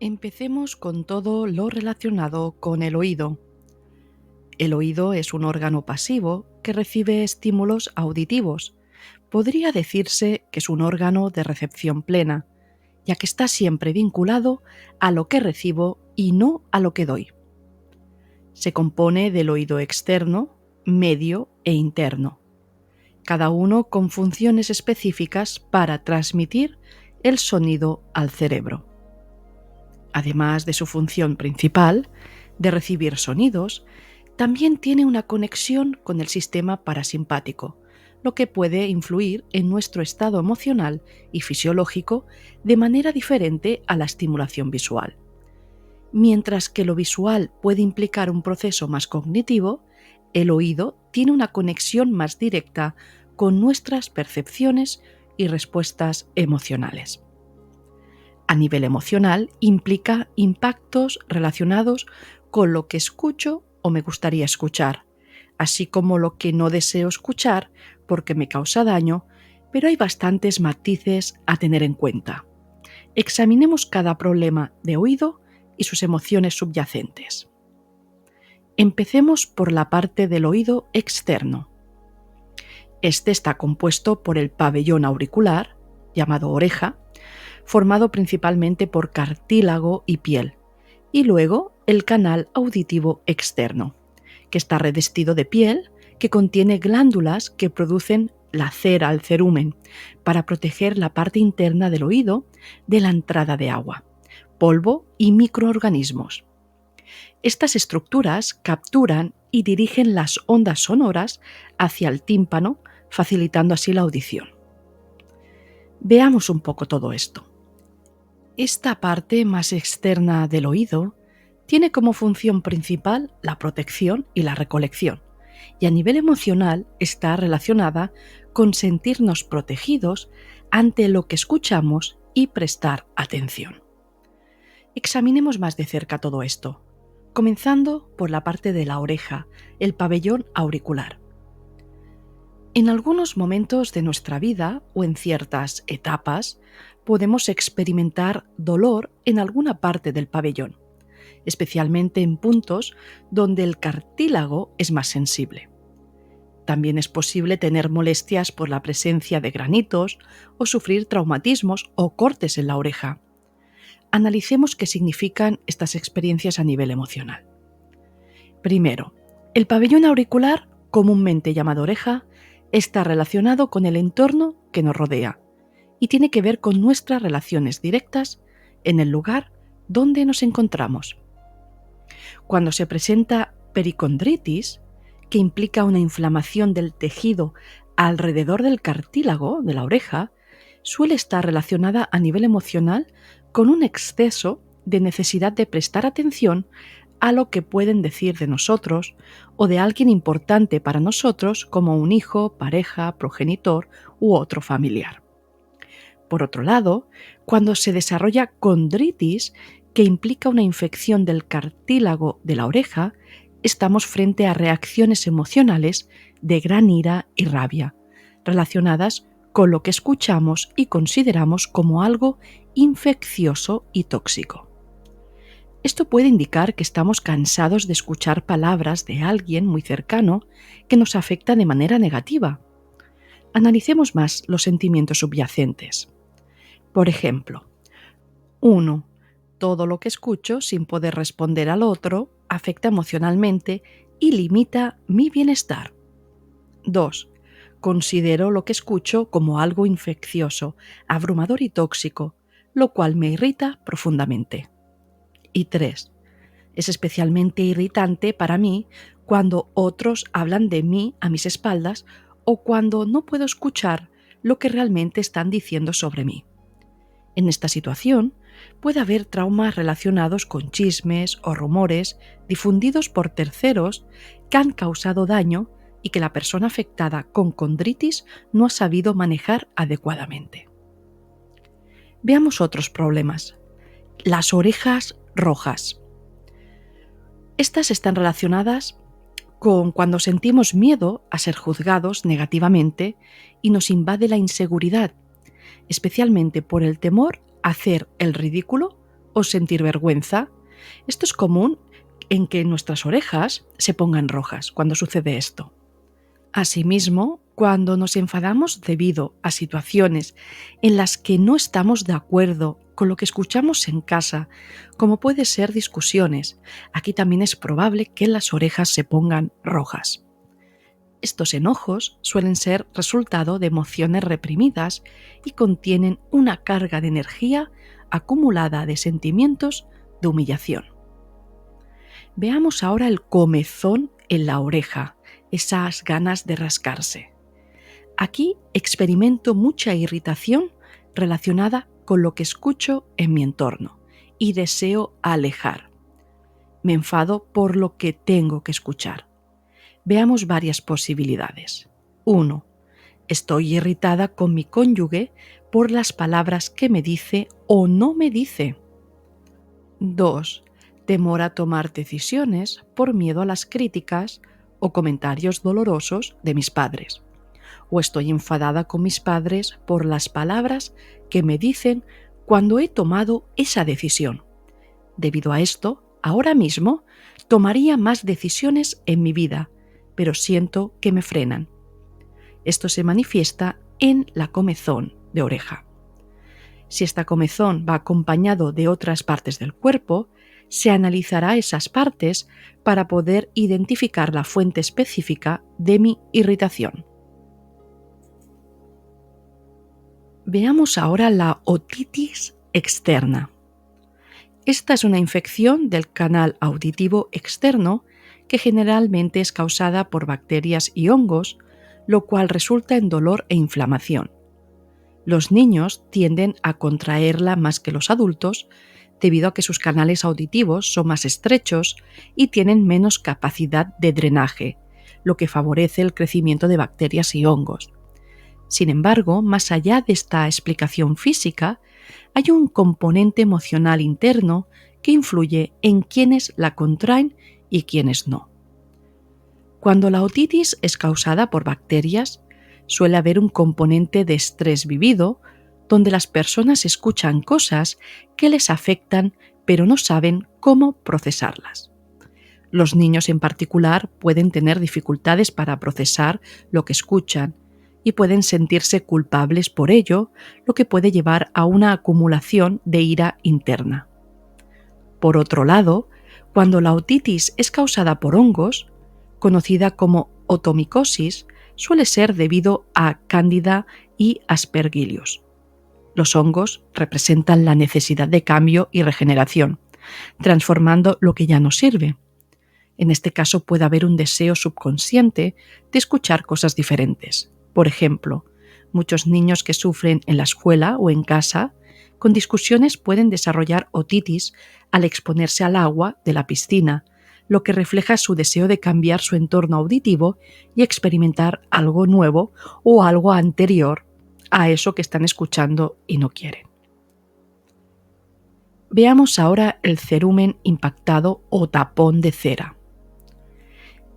Empecemos con todo lo relacionado con el oído. El oído es un órgano pasivo que recibe estímulos auditivos. Podría decirse que es un órgano de recepción plena, ya que está siempre vinculado a lo que recibo y no a lo que doy. Se compone del oído externo, medio e interno, cada uno con funciones específicas para transmitir el sonido al cerebro. Además de su función principal, de recibir sonidos, también tiene una conexión con el sistema parasimpático, lo que puede influir en nuestro estado emocional y fisiológico de manera diferente a la estimulación visual. Mientras que lo visual puede implicar un proceso más cognitivo, el oído tiene una conexión más directa con nuestras percepciones y respuestas emocionales. A nivel emocional, implica impactos relacionados con lo que escucho o me gustaría escuchar, así como lo que no deseo escuchar porque me causa daño, pero hay bastantes matices a tener en cuenta. Examinemos cada problema de oído y sus emociones subyacentes. Empecemos por la parte del oído externo. Este está compuesto por el pabellón auricular, llamado oreja, formado principalmente por cartílago y piel, y luego el canal auditivo externo, que está revestido de piel, que contiene glándulas que producen la cera, el cerumen, para proteger la parte interna del oído de la entrada de agua, polvo y microorganismos. Estas estructuras capturan y dirigen las ondas sonoras hacia el tímpano, facilitando así la audición. Veamos un poco todo esto. Esta parte más externa del oído tiene como función principal la protección y la recolección, y a nivel emocional está relacionada con sentirnos protegidos ante lo que escuchamos y prestar atención. Examinemos más de cerca todo esto, comenzando por la parte de la oreja, el pabellón auricular. En algunos momentos de nuestra vida o en ciertas etapas podemos experimentar dolor en alguna parte del pabellón, especialmente en puntos donde el cartílago es más sensible. También es posible tener molestias por la presencia de granitos o sufrir traumatismos o cortes en la oreja. Analicemos qué significan estas experiencias a nivel emocional. Primero, el pabellón auricular, comúnmente llamado oreja, está relacionado con el entorno que nos rodea y tiene que ver con nuestras relaciones directas en el lugar donde nos encontramos. Cuando se presenta pericondritis, que implica una inflamación del tejido alrededor del cartílago de la oreja, suele estar relacionada a nivel emocional con un exceso de necesidad de prestar atención a lo que pueden decir de nosotros o de alguien importante para nosotros como un hijo, pareja, progenitor u otro familiar. Por otro lado, cuando se desarrolla condritis, que implica una infección del cartílago de la oreja, estamos frente a reacciones emocionales de gran ira y rabia, relacionadas con lo que escuchamos y consideramos como algo infeccioso y tóxico. Esto puede indicar que estamos cansados de escuchar palabras de alguien muy cercano que nos afecta de manera negativa. Analicemos más los sentimientos subyacentes. Por ejemplo, 1. Todo lo que escucho sin poder responder al otro afecta emocionalmente y limita mi bienestar. 2. Considero lo que escucho como algo infeccioso, abrumador y tóxico, lo cual me irrita profundamente. Y 3. Es especialmente irritante para mí cuando otros hablan de mí a mis espaldas o cuando no puedo escuchar lo que realmente están diciendo sobre mí. En esta situación puede haber traumas relacionados con chismes o rumores difundidos por terceros que han causado daño y que la persona afectada con condritis no ha sabido manejar adecuadamente. Veamos otros problemas. Las orejas rojas. Estas están relacionadas con cuando sentimos miedo a ser juzgados negativamente y nos invade la inseguridad, especialmente por el temor a hacer el ridículo o sentir vergüenza. Esto es común en que nuestras orejas se pongan rojas cuando sucede esto. Asimismo, cuando nos enfadamos debido a situaciones en las que no estamos de acuerdo con lo que escuchamos en casa, como puede ser discusiones, aquí también es probable que las orejas se pongan rojas. Estos enojos suelen ser resultado de emociones reprimidas y contienen una carga de energía acumulada de sentimientos de humillación. Veamos ahora el comezón en la oreja, esas ganas de rascarse. Aquí experimento mucha irritación relacionada con lo que escucho en mi entorno y deseo alejar. Me enfado por lo que tengo que escuchar. Veamos varias posibilidades. 1. Estoy irritada con mi cónyuge por las palabras que me dice o no me dice. 2. Temor a tomar decisiones por miedo a las críticas o comentarios dolorosos de mis padres. O estoy enfadada con mis padres por las palabras que me dicen cuando he tomado esa decisión. Debido a esto, ahora mismo tomaría más decisiones en mi vida, pero siento que me frenan. Esto se manifiesta en la comezón de oreja. Si esta comezón va acompañado de otras partes del cuerpo, se analizará esas partes para poder identificar la fuente específica de mi irritación. Veamos ahora la otitis externa. Esta es una infección del canal auditivo externo que generalmente es causada por bacterias y hongos, lo cual resulta en dolor e inflamación. Los niños tienden a contraerla más que los adultos debido a que sus canales auditivos son más estrechos y tienen menos capacidad de drenaje, lo que favorece el crecimiento de bacterias y hongos. Sin embargo, más allá de esta explicación física, hay un componente emocional interno que influye en quienes la contraen y quienes no. Cuando la otitis es causada por bacterias, suele haber un componente de estrés vivido, donde las personas escuchan cosas que les afectan pero no saben cómo procesarlas. Los niños en particular pueden tener dificultades para procesar lo que escuchan y pueden sentirse culpables por ello, lo que puede llevar a una acumulación de ira interna. Por otro lado, cuando la otitis es causada por hongos, conocida como otomicosis, suele ser debido a Candida y Aspergillus. Los hongos representan la necesidad de cambio y regeneración, transformando lo que ya no sirve. En este caso puede haber un deseo subconsciente de escuchar cosas diferentes. Por ejemplo, muchos niños que sufren en la escuela o en casa con discusiones pueden desarrollar otitis al exponerse al agua de la piscina, lo que refleja su deseo de cambiar su entorno auditivo y experimentar algo nuevo o algo anterior a eso que están escuchando y no quieren. Veamos ahora el cerumen impactado o tapón de cera.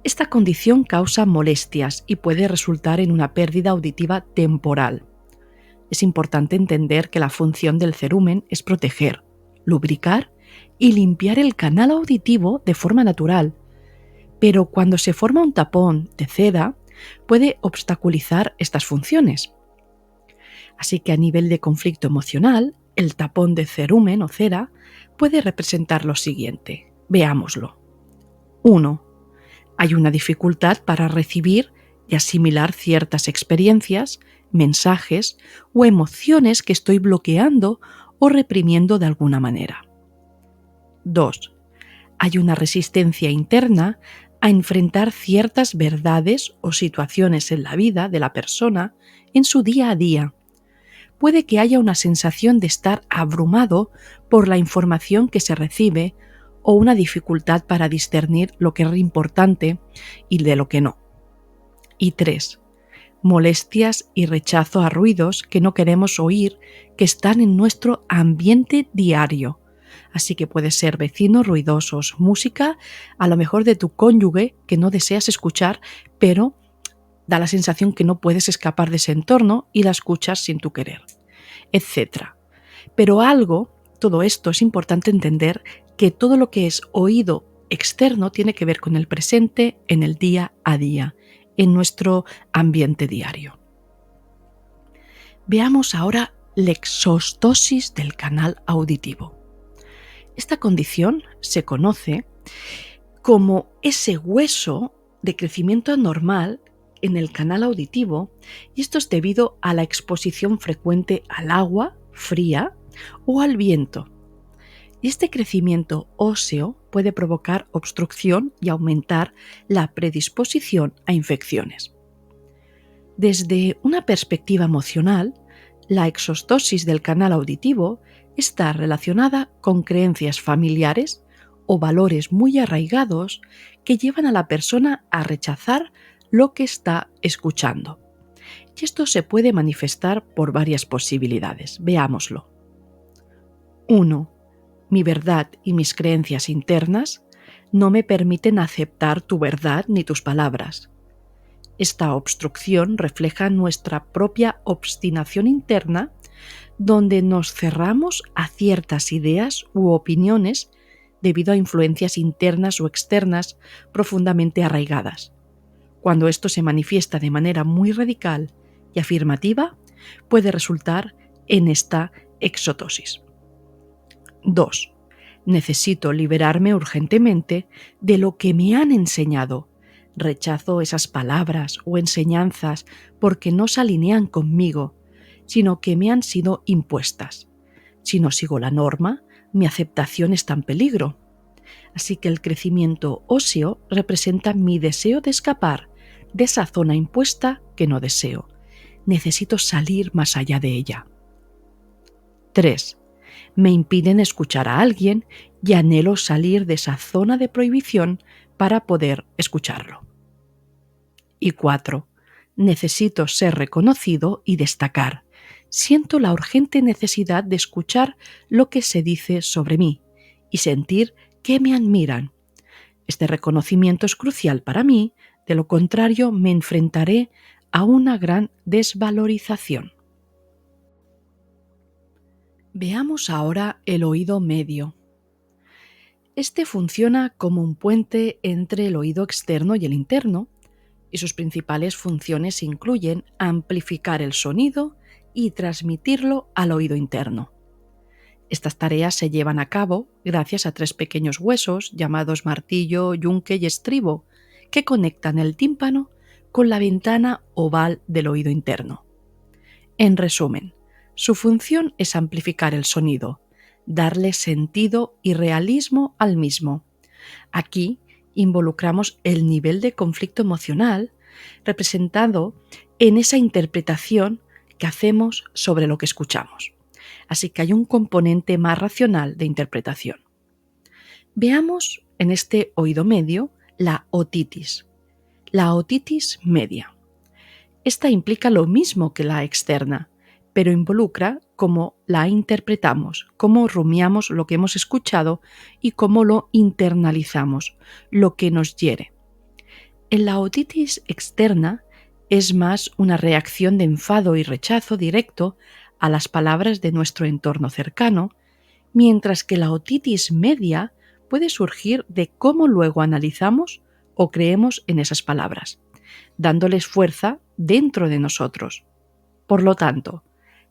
Esta condición causa molestias y puede resultar en una pérdida auditiva temporal. Es importante entender que la función del cerumen es proteger, lubricar y limpiar el canal auditivo de forma natural, pero cuando se forma un tapón de cera puede obstaculizar estas funciones. Así que a nivel de conflicto emocional, el tapón de cerumen o cera puede representar lo siguiente. Veámoslo. 1. Hay una dificultad para recibir y asimilar ciertas experiencias, mensajes o emociones que estoy bloqueando o reprimiendo de alguna manera. 2. Hay una resistencia interna a enfrentar ciertas verdades o situaciones en la vida de la persona en su día a día. Puede que haya una sensación de estar abrumado por la información que se recibe o una dificultad para discernir lo que es importante y de lo que no. Y 3. Molestias y rechazo a ruidos que no queremos oír que están en nuestro ambiente diario. Así que puede ser vecinos ruidosos, música, a lo mejor de tu cónyuge que no deseas escuchar, pero da la sensación que no puedes escapar de ese entorno y la escuchas sin tu querer, etc. Pero algo todo esto es importante entender que todo lo que es oído externo tiene que ver con el presente en el día a día, en nuestro ambiente diario. Veamos ahora la exostosis del canal auditivo. Esta condición se conoce como ese hueso de crecimiento anormal en el canal auditivo, y esto es debido a la exposición frecuente al agua fría o al viento. Y este crecimiento óseo puede provocar obstrucción y aumentar la predisposición a infecciones. Desde una perspectiva emocional, la exostosis del canal auditivo está relacionada con creencias familiares o valores muy arraigados que llevan a la persona a rechazar lo que está escuchando. Y esto se puede manifestar por varias posibilidades. Veámoslo. 1. Mi verdad y mis creencias internas no me permiten aceptar tu verdad ni tus palabras. Esta obstrucción refleja nuestra propia obstinación interna, donde nos cerramos a ciertas ideas u opiniones debido a influencias internas o externas profundamente arraigadas. Cuando esto se manifiesta de manera muy radical y afirmativa, puede resultar en esta exotosis. 2. Necesito liberarme urgentemente de lo que me han enseñado. Rechazo esas palabras o enseñanzas porque no se alinean conmigo, sino que me han sido impuestas. Si no sigo la norma, mi aceptación está en peligro. Así que el crecimiento óseo representa mi deseo de escapar de esa zona impuesta que no deseo. Necesito salir más allá de ella. 3. Me impiden escuchar a alguien y anhelo salir de esa zona de prohibición para poder escucharlo. Y 4. Necesito ser reconocido y destacar. Siento la urgente necesidad de escuchar lo que se dice sobre mí y sentir que me admiran. Este reconocimiento es crucial para mí, de lo contrario me enfrentaré a una gran desvalorización. Veamos ahora el oído medio. Este funciona como un puente entre el oído externo y el interno, y sus principales funciones incluyen amplificar el sonido y transmitirlo al oído interno. Estas tareas se llevan a cabo gracias a 3 pequeños huesos llamados martillo, yunque y estribo, que conectan el tímpano con la ventana oval del oído interno. En resumen, su función es amplificar el sonido, darle sentido y realismo al mismo. Aquí involucramos el nivel de conflicto emocional representado en esa interpretación que hacemos sobre lo que escuchamos. Así que hay un componente más racional de interpretación. Veamos en este oído medio la otitis. La otitis media. Esta implica lo mismo que la externa, pero involucra cómo la interpretamos, cómo rumiamos lo que hemos escuchado y cómo lo internalizamos, lo que nos hiere. En la otitis externa es más una reacción de enfado y rechazo directo a las palabras de nuestro entorno cercano, mientras que la otitis media puede surgir de cómo luego analizamos o creemos en esas palabras, dándoles fuerza dentro de nosotros. Por lo tanto,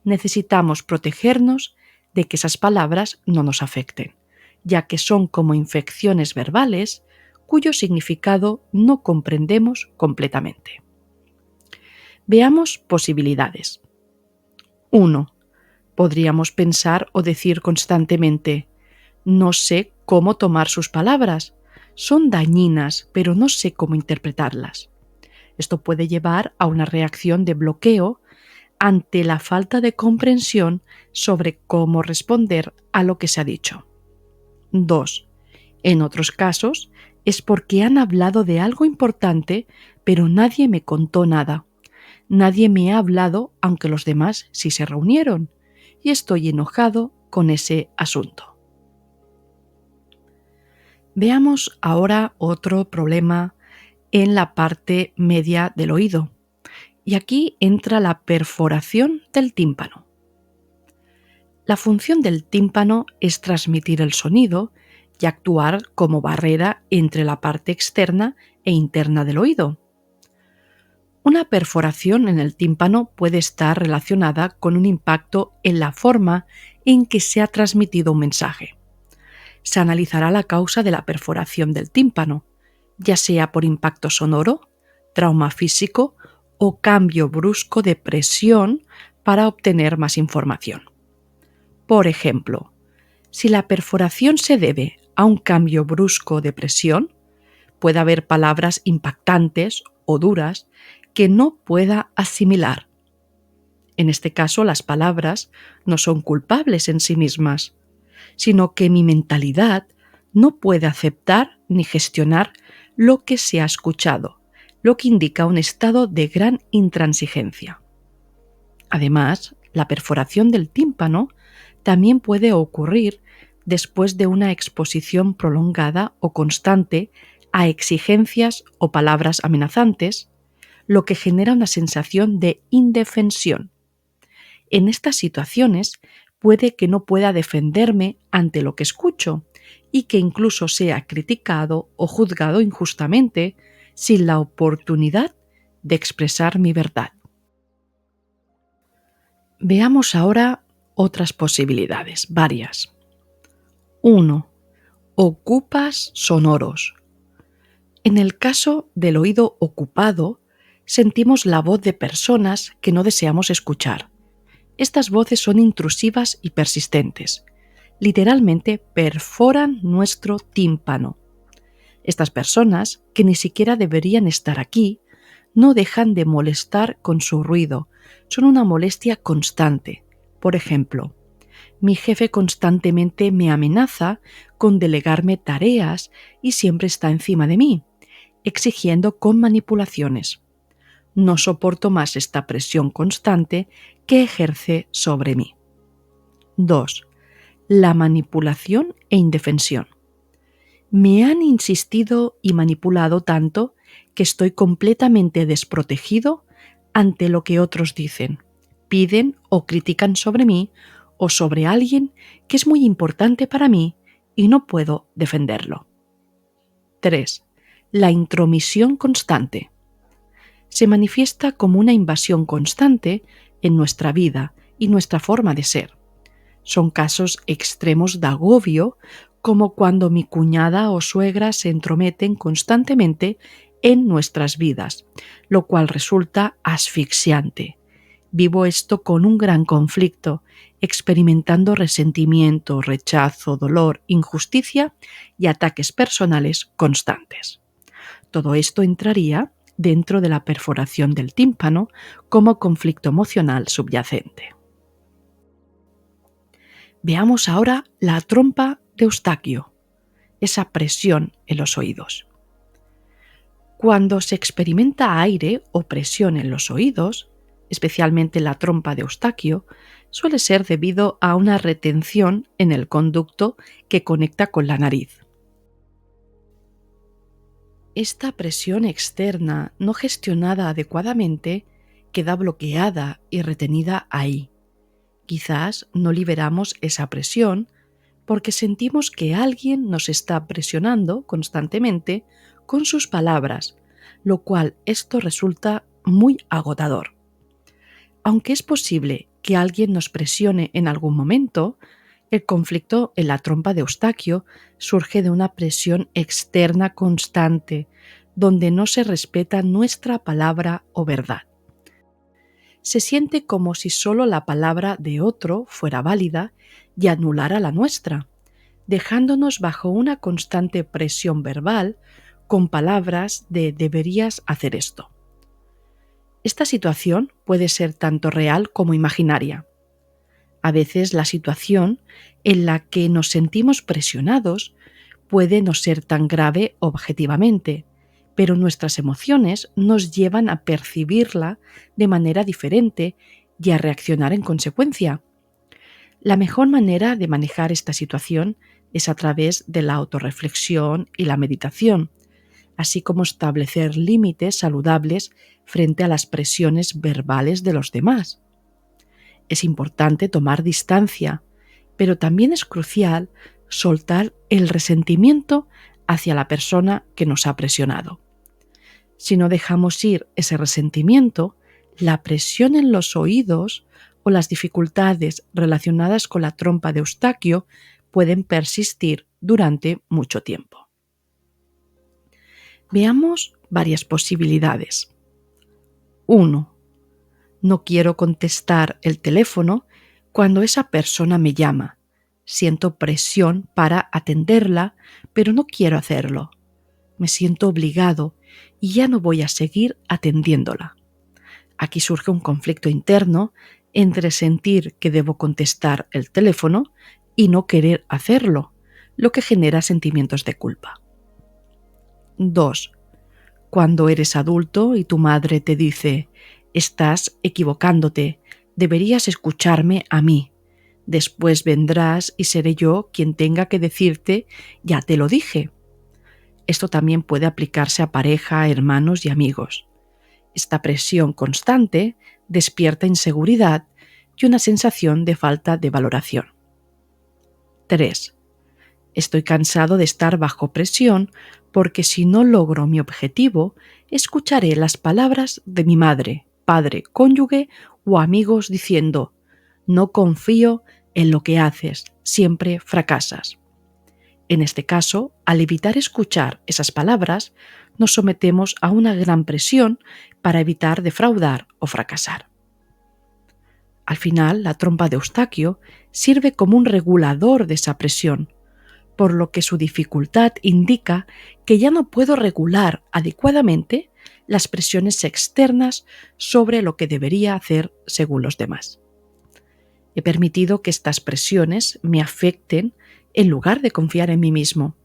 necesitamos protegernos de que esas palabras no nos afecten, ya que son como infecciones verbales cuyo significado no comprendemos completamente. Veamos posibilidades. 1. Podríamos pensar o decir constantemente: no sé cómo tomar sus palabras, son dañinas, pero no sé cómo interpretarlas. Esto puede llevar a una reacción de bloqueo ante la falta de comprensión sobre cómo responder a lo que se ha dicho. 2. En otros casos, es porque han hablado de algo importante, pero nadie me contó nada. Nadie me ha hablado, aunque los demás sí se reunieron, y estoy enojado con ese asunto. Veamos ahora otro problema en la parte media del oído, y aquí entra la perforación del tímpano. La función del tímpano es transmitir el sonido y actuar como barrera entre la parte externa e interna del oído. Una perforación en el tímpano puede estar relacionada con un impacto en la forma en que se ha transmitido un mensaje. Se analizará la causa de la perforación del tímpano, ya sea por impacto sonoro, trauma físico o cambio brusco de presión para obtener más información. Por ejemplo, si la perforación se debe a un cambio brusco de presión, puede haber palabras impactantes o duras que no pueda asimilar. En este caso, las palabras no son culpables en sí mismas, sino que mi mentalidad no puede aceptar ni gestionar lo que se ha escuchado, lo que indica un estado de gran intransigencia. Además, la perforación del tímpano también puede ocurrir después de una exposición prolongada o constante a exigencias o palabras amenazantes, lo que genera una sensación de indefensión. En estas situaciones puede que no pueda defenderme ante lo que escucho y que incluso sea criticado o juzgado injustamente sin la oportunidad de expresar mi verdad. Veamos ahora otras posibilidades, varias. 1. Ocupas sonoros. En el caso del oído ocupado, sentimos la voz de personas que no deseamos escuchar. Estas voces son intrusivas y persistentes. Literalmente perforan nuestro tímpano. Estas personas, que ni siquiera deberían estar aquí, no dejan de molestar con su ruido. Son una molestia constante. Por ejemplo, mi jefe constantemente me amenaza con delegarme tareas y siempre está encima de mí, exigiendo con manipulaciones. No soporto más esta presión constante que ejerce sobre mí. 2. La manipulación e indefensión. Me han insistido y manipulado tanto que estoy completamente desprotegido ante lo que otros dicen, piden o critican sobre mí o sobre alguien que es muy importante para mí y no puedo defenderlo. 3. La intromisión constante. Se manifiesta como una invasión constante en nuestra vida y nuestra forma de ser. Son casos extremos de agobio, como cuando mi cuñada o suegra se entrometen constantemente en nuestras vidas, lo cual resulta asfixiante. Vivo esto con un gran conflicto, experimentando resentimiento, rechazo, dolor, injusticia y ataques personales constantes. Todo esto entraría dentro de la perforación del tímpano como conflicto emocional subyacente. Veamos ahora la trompa de Eustaquio, esa presión en los oídos. Cuando se experimenta aire o presión en los oídos, especialmente la trompa de Eustaquio, suele ser debido a una retención en el conducto que conecta con la nariz. Esta presión externa no gestionada adecuadamente queda bloqueada y retenida ahí. Quizás no liberamos esa presión porque sentimos que alguien nos está presionando constantemente con sus palabras, lo cual esto resulta muy agotador. Aunque es posible que alguien nos presione en algún momento, el conflicto en la trompa de Eustaquio surge de una presión externa constante, donde no se respeta nuestra palabra o verdad. Se siente como si solo la palabra de otro fuera válida y anulara la nuestra, dejándonos bajo una constante presión verbal con palabras de deberías hacer esto. Esta situación puede ser tanto real como imaginaria. A veces la situación en la que nos sentimos presionados puede no ser tan grave objetivamente, pero nuestras emociones nos llevan a percibirla de manera diferente y a reaccionar en consecuencia. La mejor manera de manejar esta situación es a través de la autorreflexión y la meditación, así como establecer límites saludables frente a las presiones verbales de los demás. Es importante tomar distancia pero también es crucial soltar el resentimiento hacia la persona que nos ha presionado. Si no dejamos ir ese resentimiento, la presión en los oídos o las dificultades relacionadas con la trompa de Eustaquio pueden persistir durante mucho tiempo. Veamos varias posibilidades. 1. No quiero contestar el teléfono cuando esa persona me llama. Siento presión para atenderla, pero no quiero hacerlo. Me siento obligado y ya no voy a seguir atendiéndola. Aquí surge un conflicto interno entre sentir que debo contestar el teléfono y no querer hacerlo, lo que genera sentimientos de culpa. 2. Cuando eres adulto y tu madre te dice: estás equivocándote, deberías escucharme a mí. Después vendrás y seré yo quien tenga que decirte: ya te lo dije. Esto también puede aplicarse a pareja, hermanos y amigos. Esta presión constante despierta inseguridad y una sensación de falta de valoración. 3. Estoy cansado de estar bajo presión porque si no logro mi objetivo, escucharé las palabras de mi madre, padre, cónyuge o amigos diciendo: no confío en lo que haces, siempre fracasas. En este caso, al evitar escuchar esas palabras, nos sometemos a una gran presión para evitar defraudar o fracasar. Al final, la trompa de Eustaquio sirve como un regulador de esa presión, por lo que su dificultad indica que ya no puedo regular adecuadamente las presiones externas sobre lo que debería hacer según los demás. He permitido que estas presiones me afecten en lugar de confiar en mí mismo.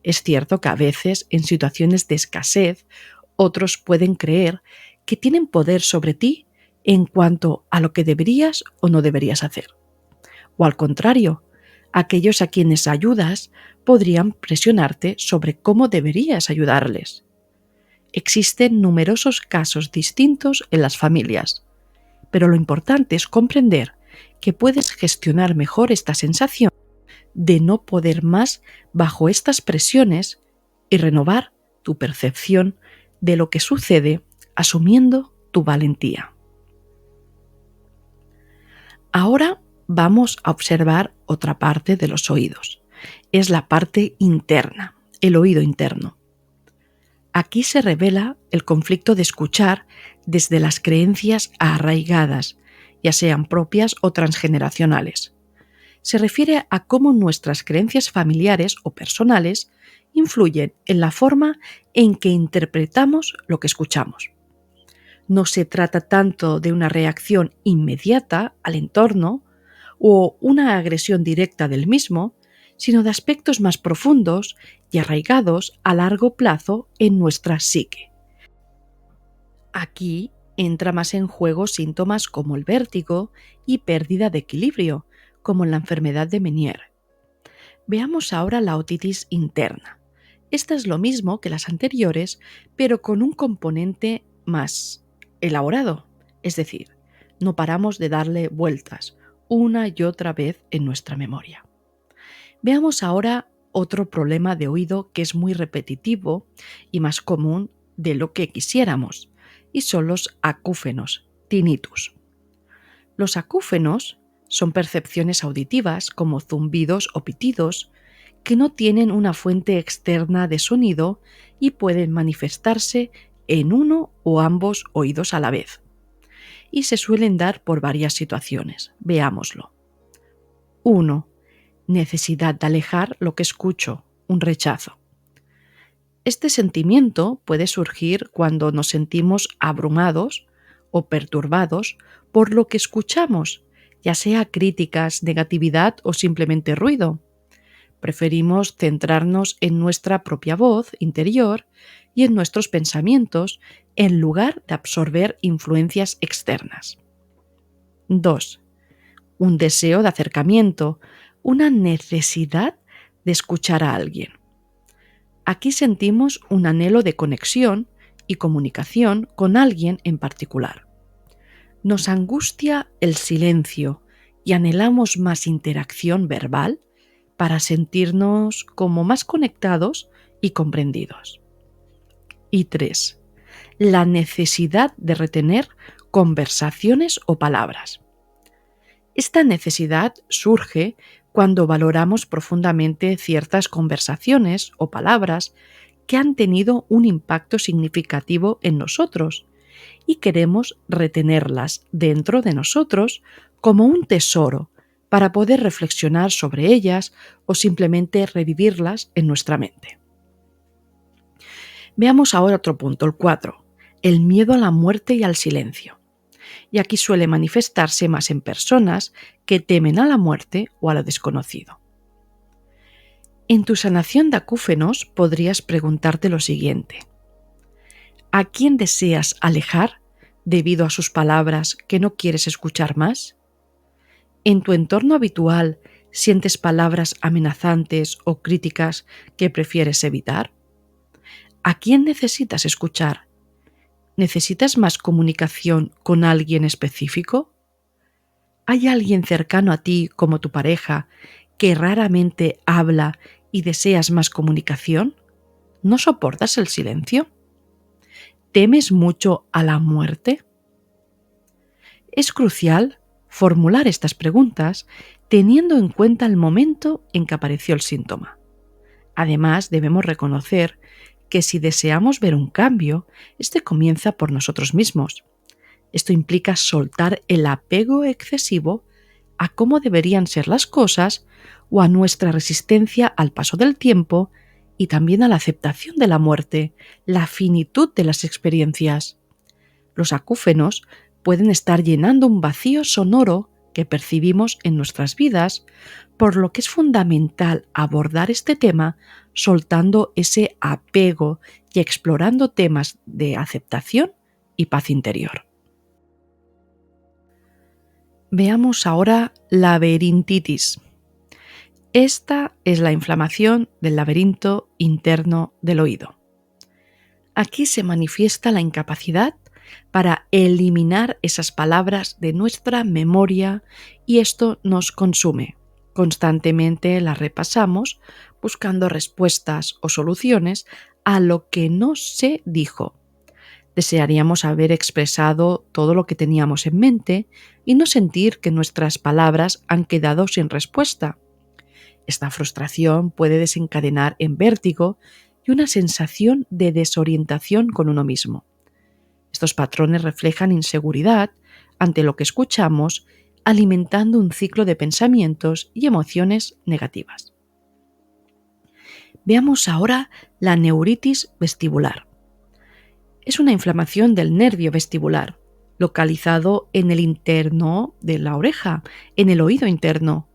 Es cierto que a veces, en situaciones de escasez, otros pueden creer que tienen poder sobre ti en cuanto a lo que deberías o no deberías hacer. O al contrario, aquellos a quienes ayudas podrían presionarte sobre cómo deberías ayudarles. Existen numerosos casos distintos en las familias, pero lo importante es comprender que puedes gestionar mejor esta sensación de no poder más bajo estas presiones y renovar tu percepción de lo que sucede asumiendo tu valentía. Ahora vamos a observar otra parte de los oídos. Es la parte interna, el oído interno. Aquí se revela el conflicto de escuchar desde las creencias arraigadas, ya sean propias o transgeneracionales. Se refiere a cómo nuestras creencias familiares o personales influyen en la forma en que interpretamos lo que escuchamos. No se trata tanto de una reacción inmediata al entorno o una agresión directa del mismo, sino de aspectos más profundos y arraigados a largo plazo en nuestra psique. Aquí entra más en juego síntomas como el vértigo y pérdida de equilibrio, como en la enfermedad de Meniere. Veamos ahora la otitis interna. Esta es lo mismo que las anteriores, pero con un componente más elaborado, es decir, no paramos de darle vueltas una y otra vez en nuestra memoria. Veamos ahora otro problema de oído que es muy repetitivo y más común de lo que quisiéramos, y son los acúfenos, tinnitus. Los acúfenos son percepciones auditivas como zumbidos o pitidos que no tienen una fuente externa de sonido y pueden manifestarse en uno o ambos oídos a la vez. Y se suelen dar por varias situaciones. Veámoslo. 1. Necesidad de alejar lo que escucho, un rechazo. Este sentimiento puede surgir cuando nos sentimos abrumados o perturbados por lo que escuchamos, ya sea críticas, negatividad o simplemente ruido. Preferimos centrarnos en nuestra propia voz interior y en nuestros pensamientos en lugar de absorber influencias externas. 2. Un deseo de acercamiento, una necesidad de escuchar a alguien. Aquí sentimos un anhelo de conexión y comunicación con alguien en particular. Nos angustia el silencio y anhelamos más interacción verbal para sentirnos como más conectados y comprendidos. Y 3. La necesidad de retener conversaciones o palabras. Esta necesidad surge cuando valoramos profundamente ciertas conversaciones o palabras que han tenido un impacto significativo en nosotros y queremos retenerlas dentro de nosotros como un tesoro para poder reflexionar sobre ellas o simplemente revivirlas en nuestra mente. Veamos ahora otro punto, el 4, el miedo a la muerte y al silencio. Y aquí suele manifestarse más en personas que temen a la muerte o a lo desconocido. En tu sanación de acúfenos podrías preguntarte lo siguiente: ¿a quién deseas alejar debido a sus palabras que no quieres escuchar más? ¿En tu entorno habitual sientes palabras amenazantes o críticas que prefieres evitar? ¿A quién necesitas escuchar? ¿Necesitas más comunicación con alguien específico? ¿Hay alguien cercano a ti, como tu pareja, que raramente habla y deseas más comunicación? ¿No soportas el silencio? ¿Temes mucho a la muerte? Es crucial formular estas preguntas teniendo en cuenta el momento en que apareció el síntoma. Además, debemos reconocer que si deseamos ver un cambio, este comienza por nosotros mismos. Esto implica soltar el apego excesivo a cómo deberían ser las cosas o a nuestra resistencia al paso del tiempo y también a la aceptación de la muerte, la finitud de las experiencias. Los acúfenos pueden estar llenando un vacío sonoro que percibimos en nuestras vidas, por lo que es fundamental abordar este tema soltando ese apego y explorando temas de aceptación y paz interior. Veamos ahora laberintitis. Esta es la inflamación del laberinto interno del oído. Aquí se manifiesta la incapacidad para eliminar esas palabras de nuestra memoria y esto nos consume. Constantemente las repasamos buscando respuestas o soluciones a lo que no se dijo. Desearíamos haber expresado todo lo que teníamos en mente y no sentir que nuestras palabras han quedado sin respuesta. Esta frustración puede desencadenar en vértigo y una sensación de desorientación con uno mismo. Estos patrones reflejan inseguridad ante lo que escuchamos, alimentando un ciclo de pensamientos y emociones negativas. Veamos ahora la neuritis vestibular. Es una inflamación del nervio vestibular, localizado en el interno de la oreja, en el oído interno,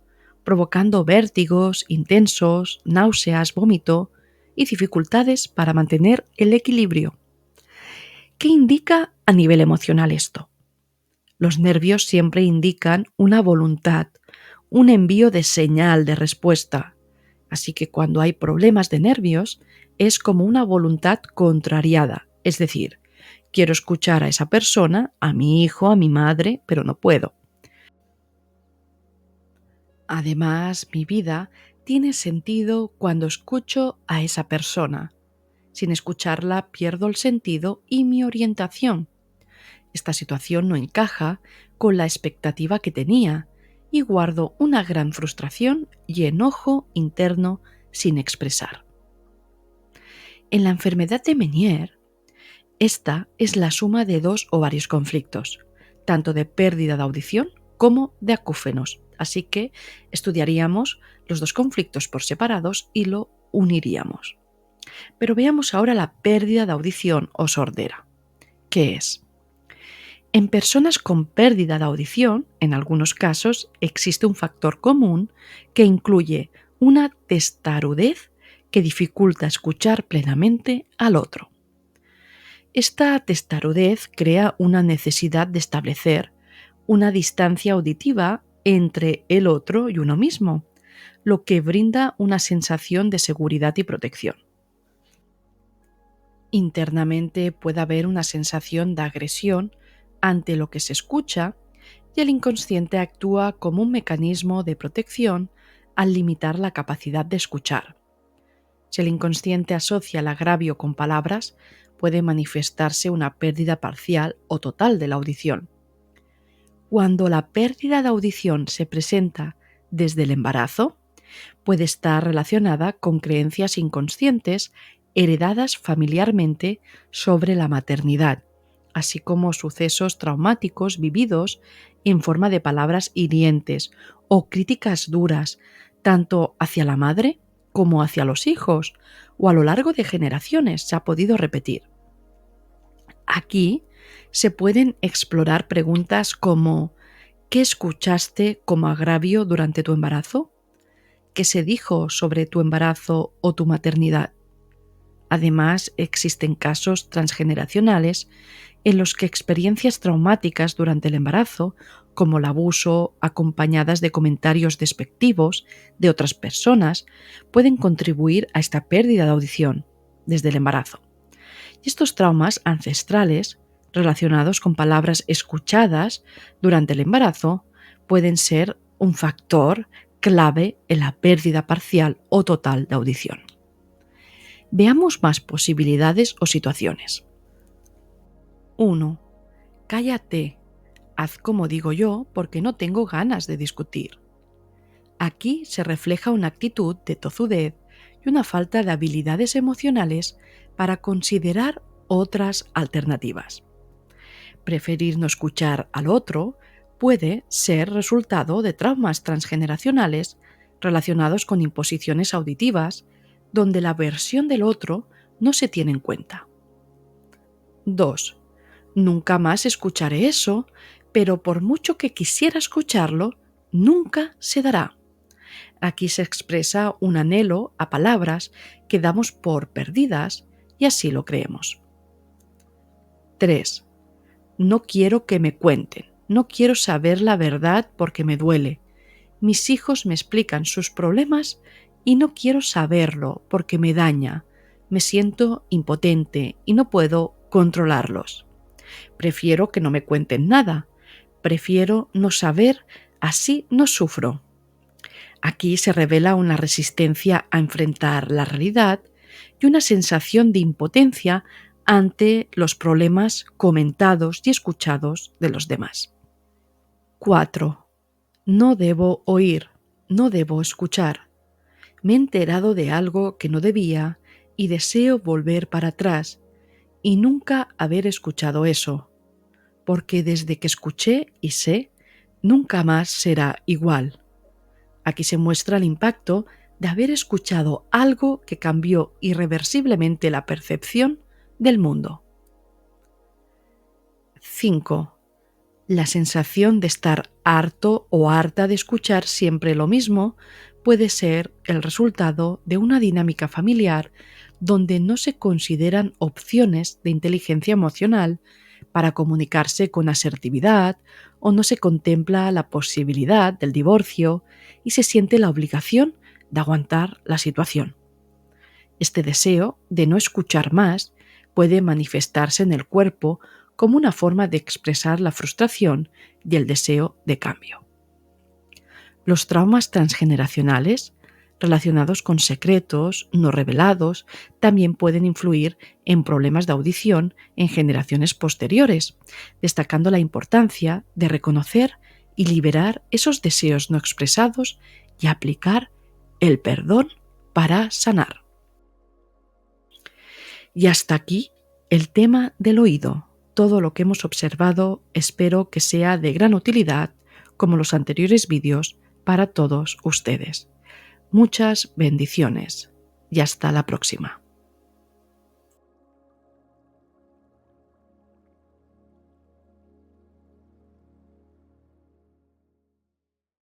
provocando vértigos intensos, náuseas, vómito y dificultades para mantener el equilibrio. ¿Qué indica a nivel emocional esto? Los nervios siempre indican una voluntad, un envío de señal de respuesta. Así que cuando hay problemas de nervios, es como una voluntad contrariada. Es decir, quiero escuchar a esa persona, a mi hijo, a mi madre, pero no puedo. Además, mi vida tiene sentido cuando escucho a esa persona. Sin escucharla pierdo el sentido y mi orientación. Esta situación no encaja con la expectativa que tenía y guardo una gran frustración y enojo interno sin expresar. En la enfermedad de Meniere, esta es la suma de dos o varios conflictos, tanto de pérdida de audición como de acúfenos. Así que estudiaríamos los dos conflictos por separados y lo uniríamos. Pero veamos ahora la pérdida de audición o sordera. ¿Qué es? En personas con pérdida de audición, en algunos casos, existe un factor común que incluye una testarudez que dificulta escuchar plenamente al otro. Esta testarudez crea una necesidad de establecer una distancia auditiva entre el otro y uno mismo, lo que brinda una sensación de seguridad y protección. Internamente puede haber una sensación de agresión ante lo que se escucha y el inconsciente actúa como un mecanismo de protección al limitar la capacidad de escuchar. Si el inconsciente asocia el agravio con palabras, puede manifestarse una pérdida parcial o total de la audición. Cuando la pérdida de audición se presenta desde el embarazo, puede estar relacionada con creencias inconscientes heredadas familiarmente sobre la maternidad, así como sucesos traumáticos vividos en forma de palabras hirientes o críticas duras, tanto hacia la madre como hacia los hijos, o a lo largo de generaciones se ha podido repetir. Aquí se pueden explorar preguntas como ¿qué escuchaste como agravio durante tu embarazo? ¿Qué se dijo sobre tu embarazo o tu maternidad? Además, existen casos transgeneracionales en los que experiencias traumáticas durante el embarazo, como el abuso, acompañadas de comentarios despectivos de otras personas, pueden contribuir a esta pérdida de audición desde el embarazo. Y estos traumas ancestrales, relacionados con palabras escuchadas durante el embarazo, pueden ser un factor clave en la pérdida parcial o total de audición. Veamos más posibilidades o situaciones. 1. Cállate. Haz como digo yo porque no tengo ganas de discutir. Aquí se refleja una actitud de tozudez y una falta de habilidades emocionales para considerar otras alternativas. Preferir no escuchar al otro puede ser resultado de traumas transgeneracionales relacionados con imposiciones auditivas, donde la versión del otro no se tiene en cuenta. 2. Nunca más escucharé eso, pero por mucho que quisiera escucharlo, nunca se dará. Aquí se expresa un anhelo a palabras que damos por perdidas y así lo creemos. 3. No quiero que me cuenten, no quiero saber la verdad porque me duele. Mis hijos me explican sus problemas y no quiero saberlo porque me daña. Me siento impotente y no puedo controlarlos. Prefiero que no me cuenten nada. Prefiero no saber, así no sufro. Aquí se revela una resistencia a enfrentar la realidad y una sensación de impotencia ante los problemas comentados y escuchados de los demás. 4. No debo oír, no debo escuchar. Me he enterado de algo que no debía y deseo volver para atrás y nunca haber escuchado eso, porque desde que escuché y sé, nunca más será igual. Aquí se muestra el impacto de haber escuchado algo que cambió irreversiblemente la percepción del mundo. 5. La sensación de estar harto o harta de escuchar siempre lo mismo puede ser el resultado de una dinámica familiar donde no se consideran opciones de inteligencia emocional para comunicarse con asertividad o no se contempla la posibilidad del divorcio y se siente la obligación de aguantar la situación. Este deseo de no escuchar más puede manifestarse en el cuerpo como una forma de expresar la frustración y el deseo de cambio. Los traumas transgeneracionales relacionados con secretos no revelados también pueden influir en problemas de audición en generaciones posteriores, destacando la importancia de reconocer y liberar esos deseos no expresados y aplicar el perdón para sanar. Y hasta aquí el tema del oído. Todo lo que hemos observado espero que sea de gran utilidad, como los anteriores vídeos, para todos ustedes. Muchas bendiciones y hasta la próxima.